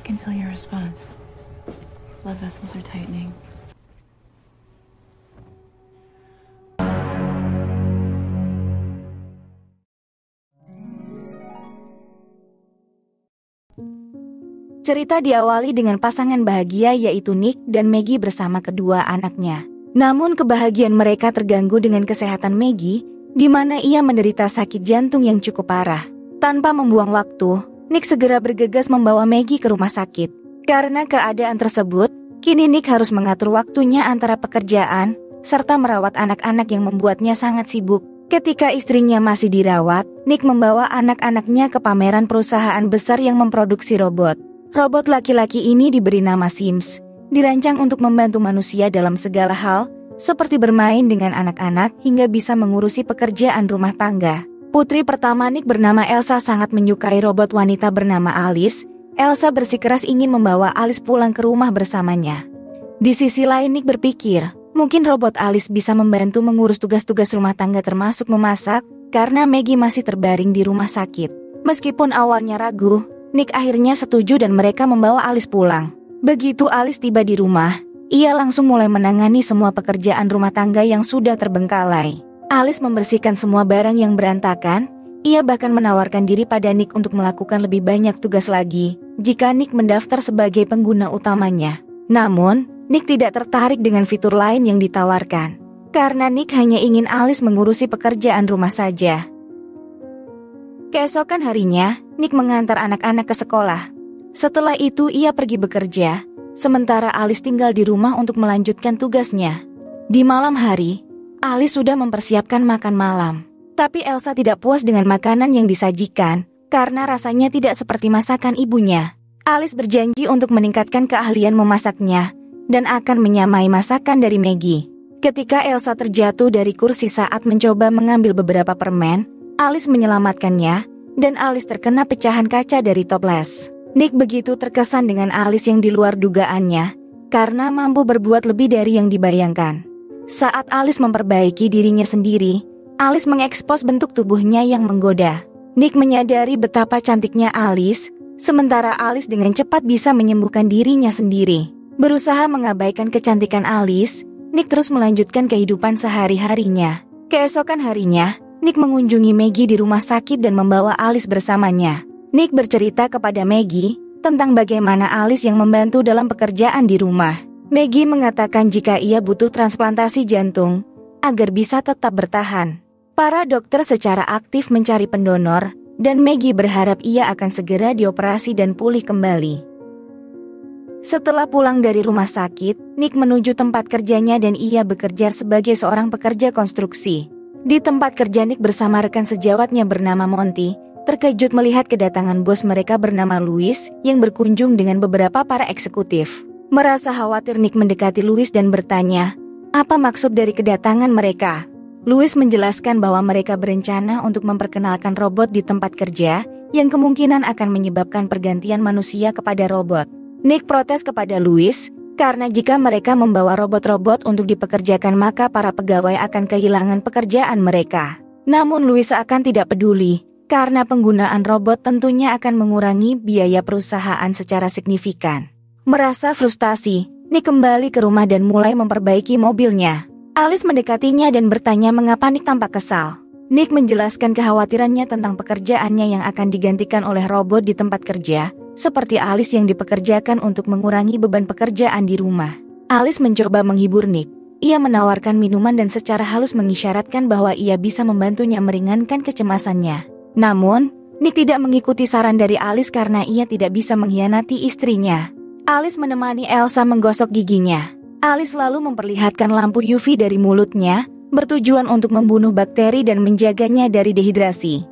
can feel your response. Blood vessels are tightening. Cerita diawali dengan pasangan bahagia yaitu Nick dan Maggie bersama kedua anaknya. Namun kebahagiaan mereka terganggu dengan kesehatan Maggie, di mana ia menderita sakit jantung yang cukup parah. Tanpa membuang waktu, Nick segera bergegas membawa Maggie ke rumah sakit. Karena keadaan tersebut, kini Nick harus mengatur waktunya antara pekerjaan, serta merawat anak-anak yang membuatnya sangat sibuk. Ketika istrinya masih dirawat, Nick membawa anak-anaknya ke pameran perusahaan besar yang memproduksi robot. Robot laki-laki ini diberi nama Sims, dirancang untuk membantu manusia dalam segala hal, seperti bermain dengan anak-anak hingga bisa mengurusi pekerjaan rumah tangga. Putri pertama Nick bernama Elsa sangat menyukai robot wanita bernama Alice. Elsa bersikeras ingin membawa Alice pulang ke rumah bersamanya. Di sisi lain Nick berpikir, mungkin robot Alice bisa membantu mengurus tugas-tugas rumah tangga termasuk memasak, karena Maggie masih terbaring di rumah sakit. Meskipun awalnya ragu, Nick akhirnya setuju dan mereka membawa Alice pulang. Begitu Alice tiba di rumah, ia langsung mulai menangani semua pekerjaan rumah tangga yang sudah terbengkalai. Alice membersihkan semua barang yang berantakan. Ia bahkan menawarkan diri pada Nick untuk melakukan lebih banyak tugas lagi jika Nick mendaftar sebagai pengguna utamanya. Namun, Nick tidak tertarik dengan fitur lain yang ditawarkan, karena Nick hanya ingin Alice mengurusi pekerjaan rumah saja. Keesokan harinya, Nick mengantar anak-anak ke sekolah. Setelah itu ia pergi bekerja, sementara Alice tinggal di rumah untuk melanjutkan tugasnya. Di malam hari, Alice sudah mempersiapkan makan malam. Tapi Elsa tidak puas dengan makanan yang disajikan, karena rasanya tidak seperti masakan ibunya. Alice berjanji untuk meningkatkan keahlian memasaknya, dan akan menyamai masakan dari Maggie. Ketika Elsa terjatuh dari kursi saat mencoba mengambil beberapa permen, Alice menyelamatkannya, dan Alice terkena pecahan kaca dari toples. Nick begitu terkesan dengan Alice yang di luar dugaannya, karena mampu berbuat lebih dari yang dibayangkan. Saat Alice memperbaiki dirinya sendiri, Alice mengekspos bentuk tubuhnya yang menggoda. Nick menyadari betapa cantiknya Alice, sementara Alice dengan cepat bisa menyembuhkan dirinya sendiri. Berusaha mengabaikan kecantikan Alice, Nick terus melanjutkan kehidupan sehari-harinya. Keesokan harinya, Nick mengunjungi Maggie di rumah sakit dan membawa Alice bersamanya. Nick bercerita kepada Maggie tentang bagaimana Alice yang membantu dalam pekerjaan di rumah. Maggie mengatakan jika ia butuh transplantasi jantung agar bisa tetap bertahan. Para dokter secara aktif mencari pendonor, dan Maggie berharap ia akan segera dioperasi dan pulih kembali. Setelah pulang dari rumah sakit, Nick menuju tempat kerjanya dan ia bekerja sebagai seorang pekerja konstruksi. Di tempat kerja Nick bersama rekan sejawatnya bernama Monty, terkejut melihat kedatangan bos mereka bernama Louis yang berkunjung dengan beberapa para eksekutif. Merasa khawatir, Nick mendekati Louis dan bertanya, apa maksud dari kedatangan mereka? Louis menjelaskan bahwa mereka berencana untuk memperkenalkan robot di tempat kerja yang kemungkinan akan menyebabkan pergantian manusia kepada robot. Nick protes kepada Louis, karena jika mereka membawa robot-robot untuk dipekerjakan maka para pegawai akan kehilangan pekerjaan mereka. Namun Louis seakan tidak peduli, karena penggunaan robot tentunya akan mengurangi biaya perusahaan secara signifikan. Merasa frustasi, Nick kembali ke rumah dan mulai memperbaiki mobilnya. Alice mendekatinya dan bertanya mengapa Nick tampak kesal. Nick menjelaskan kekhawatirannya tentang pekerjaannya yang akan digantikan oleh robot di tempat kerja, seperti Alice yang dipekerjakan untuk mengurangi beban pekerjaan di rumah. Alice mencoba menghibur Nick. Ia menawarkan minuman dan secara halus mengisyaratkan bahwa ia bisa membantunya meringankan kecemasannya. Namun, Nick tidak mengikuti saran dari Alice karena ia tidak bisa mengkhianati istrinya. Alice menemani Elsa menggosok giginya. Alice lalu memperlihatkan lampu UV dari mulutnya, bertujuan untuk membunuh bakteri dan menjaganya dari dehidrasi.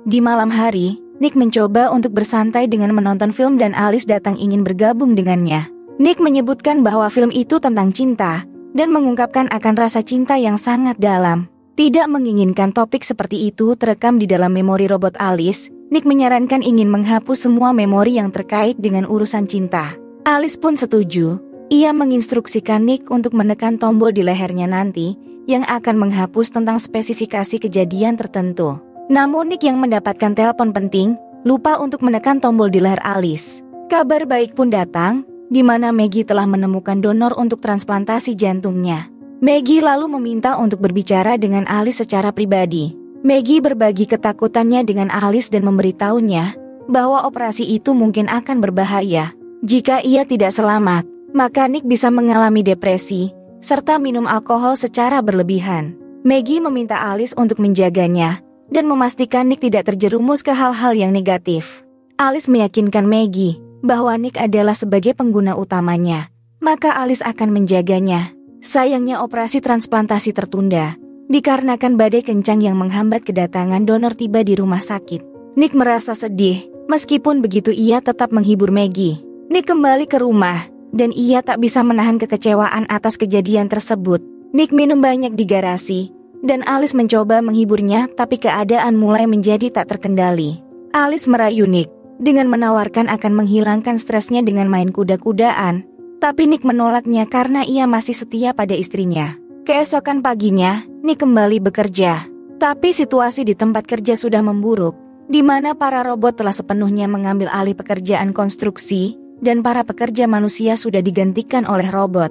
Di malam hari, Nick mencoba untuk bersantai dengan menonton film dan Alice datang ingin bergabung dengannya. Nick menyebutkan bahwa film itu tentang cinta, dan mengungkapkan akan rasa cinta yang sangat dalam. Tidak menginginkan topik seperti itu terekam di dalam memori robot Alice, Nick menyarankan ingin menghapus semua memori yang terkait dengan urusan cinta. Alice pun setuju. Ia menginstruksikan Nick untuk menekan tombol di lehernya nanti, yang akan menghapus tentang spesifikasi kejadian tertentu. Namun Nick yang mendapatkan telepon penting, lupa untuk menekan tombol di leher Alice. Kabar baik pun datang, di mana Maggie telah menemukan donor untuk transplantasi jantungnya. Maggie lalu meminta untuk berbicara dengan Alice secara pribadi. Maggie berbagi ketakutannya dengan Alice dan memberitahunya bahwa operasi itu mungkin akan berbahaya. Jika ia tidak selamat, maka Nick bisa mengalami depresi, serta minum alkohol secara berlebihan. Maggie meminta Alice untuk menjaganya, dan memastikan Nick tidak terjerumus ke hal-hal yang negatif. Alice meyakinkan Maggie bahwa Nick adalah sebagai pengguna utamanya, maka Alice akan menjaganya. Sayangnya operasi transplantasi tertunda, dikarenakan badai kencang yang menghambat kedatangan donor tiba di rumah sakit. Nick merasa sedih, meskipun begitu ia tetap menghibur Maggie. Nick kembali ke rumah, dan ia tak bisa menahan kekecewaan atas kejadian tersebut. Nick minum banyak di garasi, dan Alice mencoba menghiburnya, tapi keadaan mulai menjadi tak terkendali. Alice merayu Nick dengan menawarkan akan menghilangkan stresnya dengan main kuda-kudaan, tapi Nick menolaknya karena ia masih setia pada istrinya. Keesokan paginya, Nick kembali bekerja, tapi situasi di tempat kerja sudah memburuk, di mana para robot telah sepenuhnya mengambil alih pekerjaan konstruksi, dan para pekerja manusia sudah digantikan oleh robot.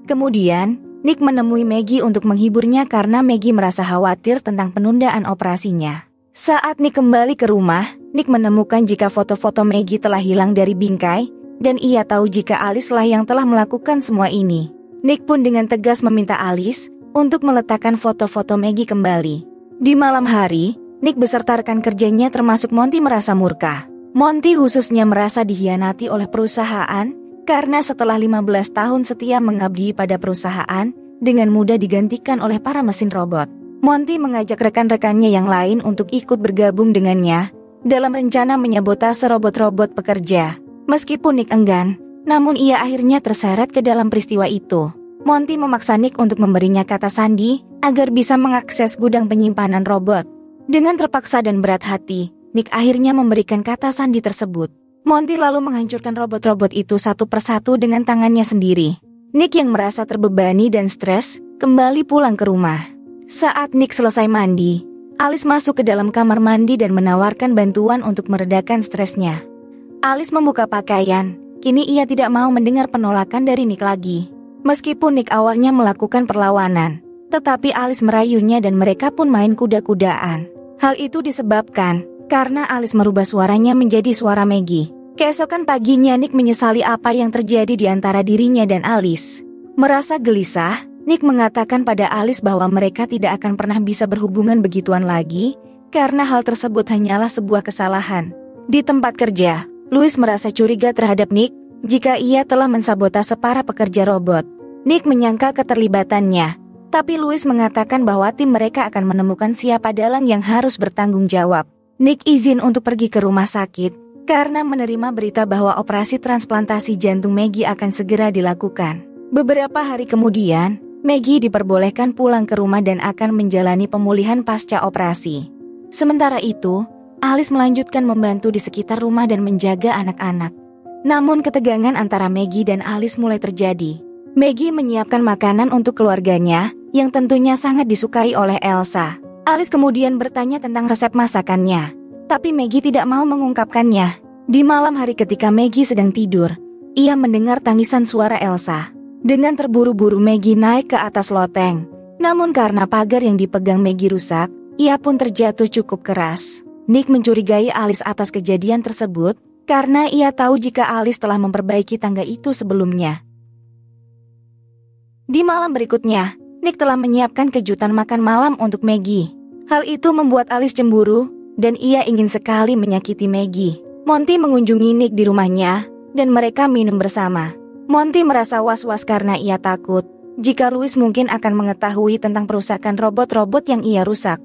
Kemudian, Nick menemui Maggie untuk menghiburnya karena Maggie merasa khawatir tentang penundaan operasinya. Saat Nick kembali ke rumah, Nick menemukan jika foto-foto Maggie telah hilang dari bingkai, dan ia tahu jika Alice lah yang telah melakukan semua ini. Nick pun dengan tegas meminta Alice untuk meletakkan foto-foto Maggie kembali. Di malam hari, Nick beserta rekan kerjanya termasuk Monty merasa murka. Monty khususnya merasa dikhianati oleh perusahaan karena setelah 15 tahun setia mengabdi pada perusahaan, dengan mudah digantikan oleh para mesin robot. Monty mengajak rekan-rekannya yang lain untuk ikut bergabung dengannya dalam rencana menyabotase robot-robot pekerja. Meskipun Nick enggan, namun ia akhirnya terseret ke dalam peristiwa itu. Monty memaksa Nick untuk memberinya kata sandi agar bisa mengakses gudang penyimpanan robot. Dengan terpaksa dan berat hati, Nick akhirnya memberikan kata sandi tersebut. Monty lalu menghancurkan robot-robot itu satu persatu dengan tangannya sendiri. Nick yang merasa terbebani dan stres, kembali pulang ke rumah. Saat Nick selesai mandi, Alice masuk ke dalam kamar mandi dan menawarkan bantuan untuk meredakan stresnya. Alice membuka pakaian, kini ia tidak mau mendengar penolakan dari Nick lagi. Meskipun Nick awalnya melakukan perlawanan, tetapi Alice merayunya dan mereka pun main kuda-kudaan. Hal itu disebabkan karena Alice merubah suaranya menjadi suara Maggie. Keesokan paginya Nick menyesali apa yang terjadi di antara dirinya dan Alice. Merasa gelisah, Nick mengatakan pada Alice bahwa mereka tidak akan pernah bisa berhubungan begituan lagi, karena hal tersebut hanyalah sebuah kesalahan. Di tempat kerja, Louis merasa curiga terhadap Nick jika ia telah mensabotase para pekerja robot. Nick menyangka keterlibatannya, tapi Louis mengatakan bahwa tim mereka akan menemukan siapa dalang yang harus bertanggung jawab. Nick izin untuk pergi ke rumah sakit karena menerima berita bahwa operasi transplantasi jantung Maggie akan segera dilakukan. Beberapa hari kemudian, Maggie diperbolehkan pulang ke rumah dan akan menjalani pemulihan pasca operasi. Sementara itu, Alice melanjutkan membantu di sekitar rumah dan menjaga anak-anak. Namun ketegangan antara Maggie dan Alice mulai terjadi. Maggie menyiapkan makanan untuk keluarganya yang tentunya sangat disukai oleh Elsa. Alice kemudian bertanya tentang resep masakannya, tapi Maggie tidak mau mengungkapkannya. Di malam hari ketika Maggie sedang tidur, ia mendengar tangisan suara Elsa. Dengan terburu-buru Maggie naik ke atas loteng. Namun karena pagar yang dipegang Maggie rusak, ia pun terjatuh cukup keras. Nick mencurigai Alice atas kejadian tersebut, karena ia tahu jika Alice telah memperbaiki tangga itu sebelumnya. Di malam berikutnya, Nick telah menyiapkan kejutan makan malam untuk Maggie. Hal itu membuat Alice cemburu, dan ia ingin sekali menyakiti Maggie. Monty mengunjungi Nick di rumahnya, dan mereka minum bersama. Monty merasa was-was karena ia takut jika Louis mungkin akan mengetahui tentang perusakan robot-robot yang ia rusak.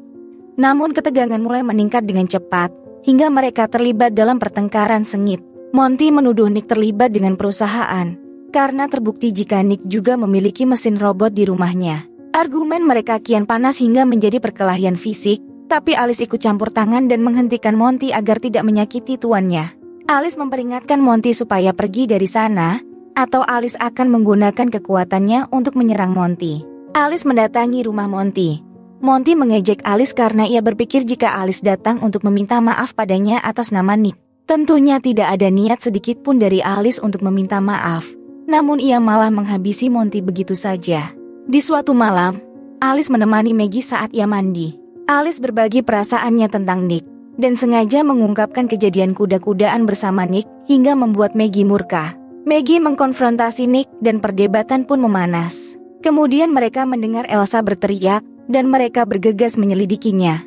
Namun ketegangan mulai meningkat dengan cepat, hingga mereka terlibat dalam pertengkaran sengit. Monty menuduh Nick terlibat dengan perusahaan, karena terbukti jika Nick juga memiliki mesin robot di rumahnya. Argumen mereka kian panas hingga menjadi perkelahian fisik, tapi Alice ikut campur tangan dan menghentikan Monty agar tidak menyakiti tuannya. Alice memperingatkan Monty supaya pergi dari sana, atau Alice akan menggunakan kekuatannya untuk menyerang Monty. Alice mendatangi rumah Monty, Monty mengejek Alice karena ia berpikir jika Alice datang untuk meminta maaf padanya atas nama Nick. Tentunya tidak ada niat sedikit pun dari Alice untuk meminta maaf. Namun ia malah menghabisi Monty begitu saja. Di suatu malam, Alice menemani Maggie saat ia mandi. Alice berbagi perasaannya tentang Nick dan sengaja mengungkapkan kejadian kuda-kudaan bersama Nick hingga membuat Maggie murka. Maggie mengkonfrontasi Nick dan perdebatan pun memanas. Kemudian mereka mendengar Elsa berteriak dan mereka bergegas menyelidikinya.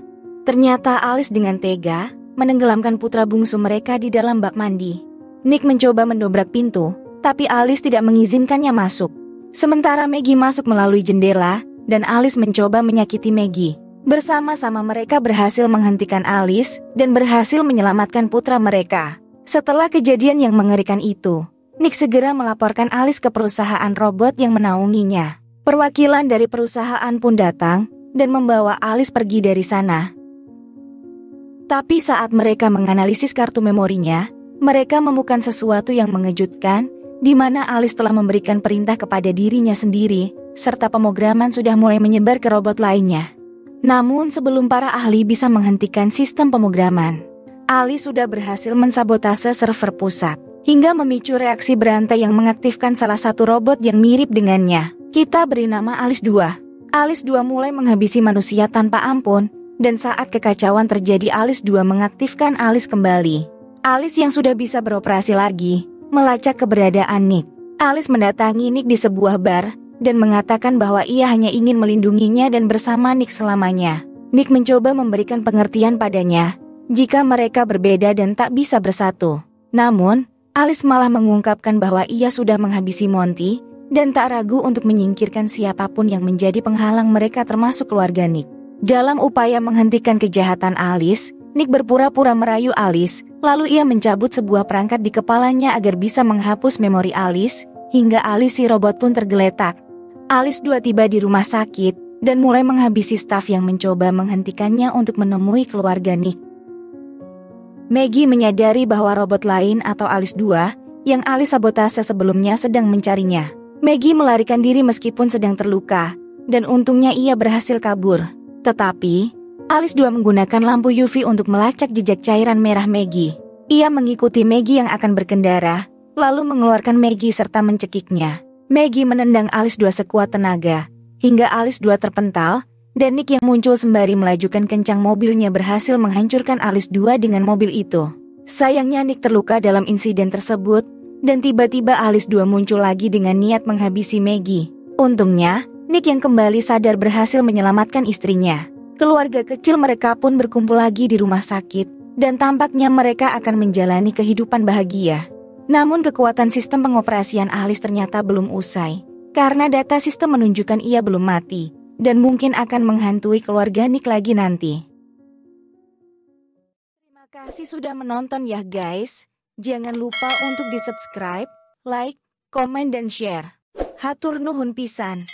Ternyata Alice dengan tega menenggelamkan putra bungsu mereka di dalam bak mandi. Nick mencoba mendobrak pintu, tapi Alice tidak mengizinkannya masuk. Sementara Maggie masuk melalui jendela dan Alice mencoba menyakiti Maggie. Bersama-sama mereka berhasil menghentikan Alice dan berhasil menyelamatkan putra mereka. Setelah kejadian yang mengerikan itu, Nick segera melaporkan Alice ke perusahaan robot yang menaunginya. Perwakilan dari perusahaan pun datang dan membawa Alice pergi dari sana. Tapi saat mereka menganalisis kartu memorinya, mereka menemukan sesuatu yang mengejutkan, di mana Alice telah memberikan perintah kepada dirinya sendiri, serta pemrograman sudah mulai menyebar ke robot lainnya. Namun sebelum para ahli bisa menghentikan sistem pemrograman, Alice sudah berhasil mensabotase server pusat, hingga memicu reaksi berantai yang mengaktifkan salah satu robot yang mirip dengannya. Kita beri nama Alice 2. Alice 2 mulai menghabisi manusia tanpa ampun, dan saat kekacauan terjadi Alice 2 mengaktifkan Alice kembali. Alice yang sudah bisa beroperasi lagi, melacak keberadaan Nick. Alice mendatangi Nick di sebuah bar, dan mengatakan bahwa ia hanya ingin melindunginya dan bersama Nick selamanya. Nick mencoba memberikan pengertian padanya, jika mereka berbeda dan tak bisa bersatu. Namun, Alice malah mengungkapkan bahwa ia sudah menghabisi Monty, dan tak ragu untuk menyingkirkan siapapun yang menjadi penghalang mereka termasuk keluarga Nick. Dalam upaya menghentikan kejahatan Alice, Nick berpura-pura merayu Alice, lalu ia mencabut sebuah perangkat di kepalanya agar bisa menghapus memori Alice, hingga Alice si robot pun tergeletak. Alice 2 tiba di rumah sakit, dan mulai menghabisi staf yang mencoba menghentikannya untuk menemui keluarga Nick. Maggie menyadari bahwa robot lain atau Alice 2, yang Alice sabotase sebelumnya sedang mencarinya. Maggie melarikan diri meskipun sedang terluka, dan untungnya ia berhasil kabur. Tetapi, Alice 2 menggunakan lampu UV untuk melacak jejak cairan merah Maggie. Ia mengikuti Maggie yang akan berkendara, lalu mengeluarkan Maggie serta mencekiknya. Maggie menendang Alice 2 sekuat tenaga, hingga Alice 2 terpental, dan Nick yang muncul sembari melajukan kencang mobilnya berhasil menghancurkan Alice 2 dengan mobil itu. Sayangnya Nick terluka dalam insiden tersebut, dan tiba-tiba Alice 2 muncul lagi dengan niat menghabisi Maggie. Untungnya, Nick yang kembali sadar berhasil menyelamatkan istrinya. Keluarga kecil mereka pun berkumpul lagi di rumah sakit, dan tampaknya mereka akan menjalani kehidupan bahagia. Namun kekuatan sistem pengoperasian Alice ternyata belum usai, karena data sistem menunjukkan ia belum mati, dan mungkin akan menghantui keluarga Nick lagi nanti. Terima kasih sudah menonton ya guys. Jangan lupa untuk di-subscribe, like, komen, dan share. Hatur nuhun pisan.